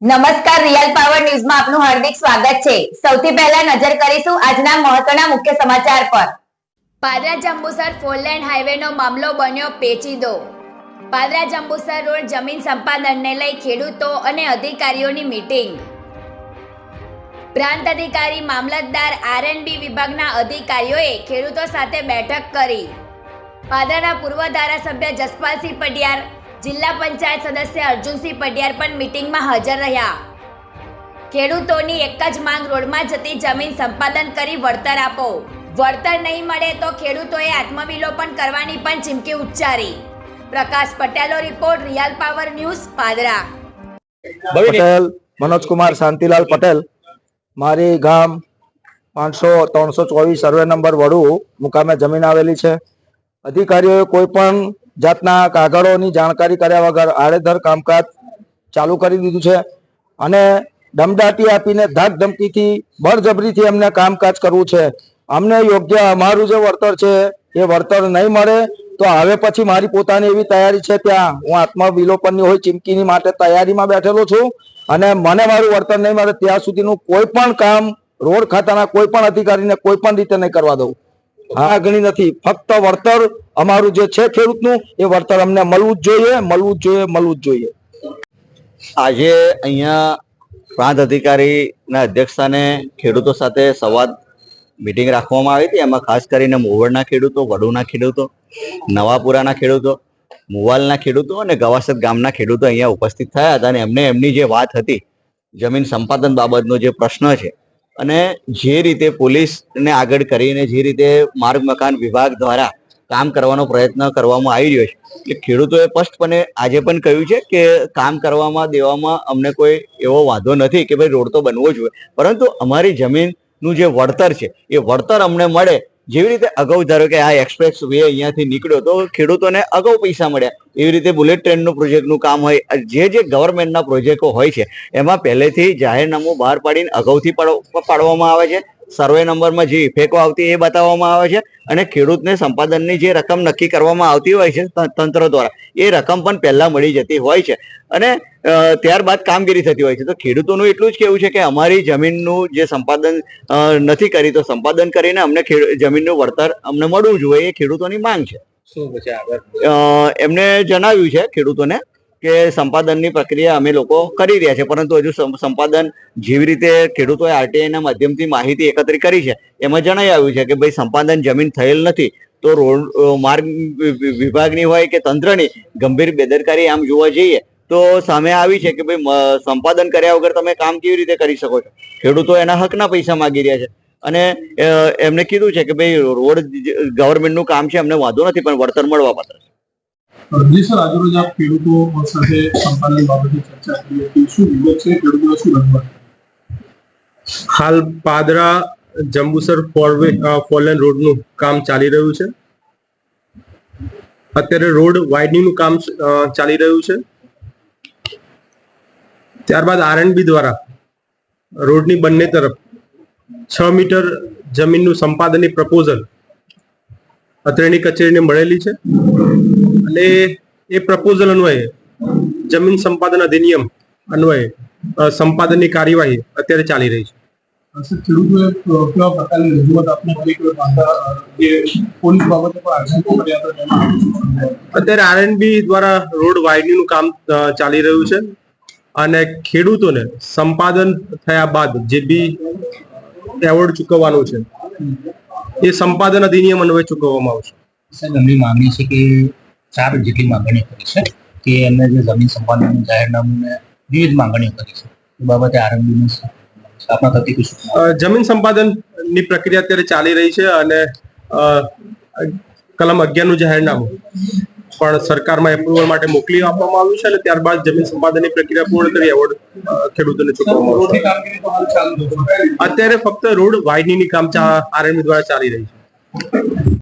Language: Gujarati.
નમસ્કાર, રિયલ પાવર ન્યૂઝમાં આપનું હાર્દિક સ્વાગત છે। સૌથી પહેલા નજર કરીશું આજના મહત્વના મુખ્ય સમાચાર પર। પાદરા જંબુસર ફોરલેન હાઈવેનો મામલો બન્યો પેચીદો। પાદરા જંબુસર રોડ જમીન સંપાદનને લઈ ખેડૂતો અને અધિકારીઓની મીટિંગ। પ્રાંત અધિકારી મામલતદાર આરએનબી વિભાગના અધિકારીઓએ ખેડૂતો સાથે બેઠક કરી। પાદરાના પૂર્વ ધારાસભ્ય જસપાલસિંહ પડિયાર, જિલ્લા પંચાયત સદસ્ય અર્જુનસિંહ પડિયાર પણ મીટિંગમાં હાજર રહ્યા। ખેડૂતોની એક જ માંગ રોડમાં જતી જમીન સંપાદન કરી વળતર આપો। વળતર નહીં મળે તો ખેડૂતોએ આત્મવિલોપન કરવાની પણ ચીમકી ઉચ્ચારી। પ્રકાશ પટેલનો report, real power news, Padra. Patel Manoj Kumar Shantilal Patel, मारी गाम 500-324 सर्वे नंबर वडू मुकामे जमीन आवेली छे। अधिकारीओए कोईपण जातना कागळोनी जाणकारी कर्या वगर आड़ेधर कामकाज चालू करी दीधुं छे अने दमदाटी आपीने धाक धमकीथी बळजबरीथी अमने कामकाज करवुं छे। अमने योग्य अमारुं जे वळतर छे ए वळतर नहीं मळे तो हवे पछी मारी पोतानी एवी तैयारी छे त्यां हुं आत्मविलोपननी होय चीमकीनी माटे तैयारीमां बेठेलो छुं અને મને મારું વળતર નહીં મળે ત્યાં સુધીનું કોઈ પણ કામ રોડ ખાતાના કોઈ પણ અધિકારીને કોઈ પણ રીતે નહીં કરવા દઉં। હા, ઘણી નથી, ફક્ત વળતર અમારું જે છે ખેડૂતનું એ વળતર અમને મળવું જ જોઈએ, મળવું જ જોઈએ, મળવું જ જોઈએ। આજે અહીંયા પ્રાંત અધિકારીના અધ્યક્ષસ્થાને ખેડૂતો સાથે સંવાદ મીટિંગ રાખવામાં આવી હતી। એમાં ખાસ કરીને મોવડના ખેડૂતો, વડુના ખેડૂતો, નવાપુરાના ખેડૂતો, મુવાલના ખેડૂતો અને ગવાસદ ગામના ખેડૂતો અહીંયા ઉપસ્થિત થયા હતા અને એમને એમની જે વાત હતી જમીન સંપાદન બાબતનો જે પ્રશ્ન છે અને જે રીતે પોલીસને આગળ કરીને જે રીતે માર્ગ મકાન વિભાગ દ્વારા કામ કરવાનો પ્રયત્ન કરવામાં આવી રહ્યો છે કે ખેડૂતોએ સ્પષ્ટપણે આજે પણ કહ્યું છે કે કામ કરવામાં દેવામાં અમને કોઈ એવો વાંધો નથી કે ભાઈ રોડ તો બનવો જોઈએ, પરંતુ અમારી જમીનનું જે વળતર છે એ વળતર અમને મળે। જેવી રીતે અગાઉ ધારો કે આ એક્સપ્રેસ વે અહીંયાથી નીકળ્યો તો ખેડૂતોને અગાઉ પૈસા મળ્યા, એવી રીતે બુલેટ ટ્રેનનું પ્રોજેક્ટનું કામ હોય, જે ગવર્મેન્ટના પ્રોજેક્ટો હોય છે એમાં પહેલેથી જાહેરનામું બહાર પાડીને અગાઉથી પાડવામાં આવે છે। સર્વે નંબરમાં જે ઇફેક્ટો આવતી એ બતાવવામાં આવે છે અને ખેડૂતને સંપાદનની જે રકમ નક્કી કરવામાં આવતી હોય છે તંત્ર દ્વારા એ રકમ પણ પહેલા મળી જતી હોય છે અને ત્યારબાદ કામગીરી થતી હોય છે। તો ખેડૂતોનું એટલું જ કહેવું છે કે અમારી જમીનનું જે સંપાદન નથી કરી તો સંપાદન કરીને અમને જમીનનું વળતર અમને મળવું જોઈએ, એ ખેડૂતોની માંગ છે। એમને જણાવ્યું છે ખેડૂતોને કે સંપાદનની પ્રક્રિયા અમે લોકો કરી રહ્યા છે, પરંતુ હજુ સંપાદન જેવી રીતે ખેડૂતોએ આરટીઆઈના માધ્યમથી માહિતી એકત્રિત કરી છે એમાં જણાવી આવ્યું છે કે ભાઈ સંપાદન જમીન થયેલ નથી તો રોડ માર્ગ વિભાગની હોય કે તંત્રની ગંભીર બેદરકારી આમ જોવા જઈએ તો સામે આવી છે કે ભાઈ સંપાદન કર્યા વગર તમે કામ કેવી રીતે કરી શકો છો। ખેડૂતો એના હકના પૈસા માંગી રહ્યા છે અને એમને કીધું છે કે ભાઈ રોડ ગવર્મેન્ટનું કામ છે, અમને વાંધો નથી પણ વળતર મળવા પાત્ર છે। સર, આજરોજ આપ ખેડૂતો સાથે સંપાદન બાબતે ચર્ચા કરી હતી, શું વિગત છે, ખેડૂતોને શું રજૂઆત? હાલ પાદરા જંબુસર ફોરલેન રોડનું કામ ચાલી રહ્યું છે। અત્યારે રોડ વાઇડનિંગનું કામ ચાલી રહ્યું છે। ત્યારબાદ આરએનબી દ્વારા રોડની બંને તરફ 6 મીટર જમીનનું સંપાદનની પ્રપોઝલ અત્રેની કચેરીને મળેલી છે અને એ પ્રપોઝલ અન્વયે જમીન સંપાદન અધિનિયમ અન્વયે સંપાદનની કાર્યવાહી અત્યારે ચાલી રહી છે। ખેડૂતોએ કેવા પ્રકારની રજૂઆત આપને કરી કે પોલીસ બાબતે પણ આક્ષેપો કર્યા હતા? અત્યારે આરએનબી દ્વારા રોડ વાઇડનિંગનું કામ ચાલી રહ્યું છે અને ખેડૂતોને સંપાદન થયા બાદ જે બી એવોર્ડ ચૂકવવાનું છે એ સંપાદન અધિનિયમ અન્વયે ચૂકવવામાં આવશે। સાહેબ, એમની માંગણી છે કે 4 જેટલી માંગણીઓ કરી છે કે એમને જે જમીન સંપાદનનું જાહેરનામું ને વિવિધ માંગણીઓ કરી છે એ બાબતે આરએનબીની સ્થાપના થતી કશું? જમીન સંપાદનની પ્રક્રિયા અત્યારે ચાલી રહી છે અને કલમ 11નું જાહેરનામું પણ સરકારમાં એપ્રુવલ માટે મોકલી આપવામાં આવ્યું છે અને ત્યારબાદ જમીન સંપાદનની પ્રક્રિયા પૂર્ણ કરી એવોર્ડ ખેડૂતોને ચૂકવવામાં આવશે। અત્યારે ફક્ત રોડ વાઇડનિંગની કામ આરએનબી દ્વારા ચાલી રહી છે।